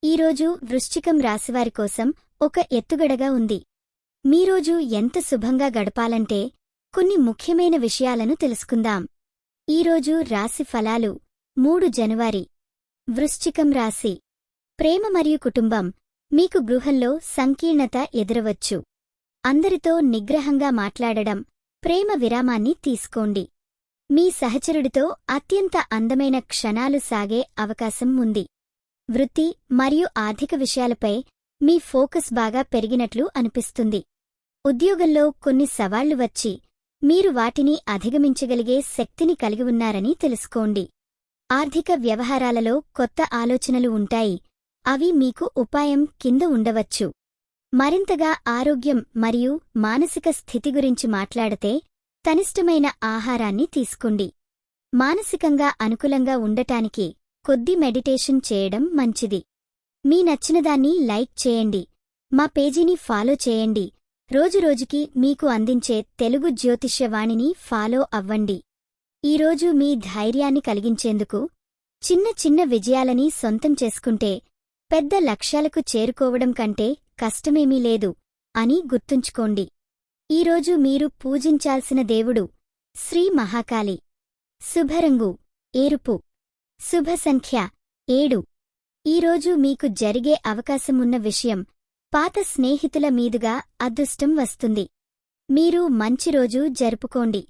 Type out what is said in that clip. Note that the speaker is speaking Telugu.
ఈరోజు వృశ్చికం రాశివారి కోసం ఒక ఎత్తుగడగా ఉంది. మీరోజు ఎంత శుభంగా గడపాలంటే కొన్ని ముఖ్యమైన విషయాలను తెలుసుకుందాం. ఈరోజు రాశి ఫలాలు 3 జనవరి. వృశ్చికం రాశి. ప్రేమ మరియు కుటుంబం. మీకు గృహంలో సంకీర్ణత ఎదురవచ్చు. అందరితో నిగ్రహంగా మాట్లాడడం, ప్రేమ విరామాన్ని తీసుకోండి. మీ సహచరుడితో అత్యంత అందమైన క్షణాలు సాగే అవకాశం ఉంది. వృత్తి మరియు ఆర్థిక విషయాలపై మీ ఫోకస్ బాగా పెరిగినట్లు అనిపిస్తుంది. ఉద్యోగంలో కొన్ని సవాళ్లు వచ్చి మీరు వాటిని అధిగమించగలిగే శక్తిని కలిగి ఉన్నారని తెలుసుకోండి. ఆర్థిక వ్యవహారాలలో కొత్త ఆలోచనలు ఉంటాయి, అవి మీకు ఉపాయం కింద ఉండవచ్చు. మరింతగా ఆరోగ్యం మరియు మానసిక స్థితి గురించి మాట్లాడితే తనిష్టమైన ఆహారాన్ని తీసుకోండి. మానసికంగా అనుకూలంగా ఉండటానికి కొద్ది మెడిటేషన్ చేయడం మంచిది. మీ నచ్చినదాన్ని లైక్ చేయండి, మా పేజీని ఫాలో చేయండి. రోజురోజుకి మీకు అందించే తెలుగు జ్యోతిష్యవాణిని ఫాలో అవ్వండి. ఈరోజు మీ ధైర్యాన్ని కలిగించేందుకు చిన్న చిన్న విజయాలని సొంతం చేసుకుంటే పెద్ద లక్ష్యాలకు చేరుకోవడం కంటే కష్టమేమీ లేదు అని గుర్తుంచుకోండి. ఈరోజు మీరు పూజించాల్సిన దేవుడు శ్రీ మహాకాళి. శుభరంగు ఎరుపు. శుభ సంఖ్య 7. ఈరోజు మీకు జరిగే అవకాశమున్న విషయం, పాత స్నేహితుల మీదుగా అదృష్టం వస్తుంది. మీరు మంచి రోజు జరుపుకోండి.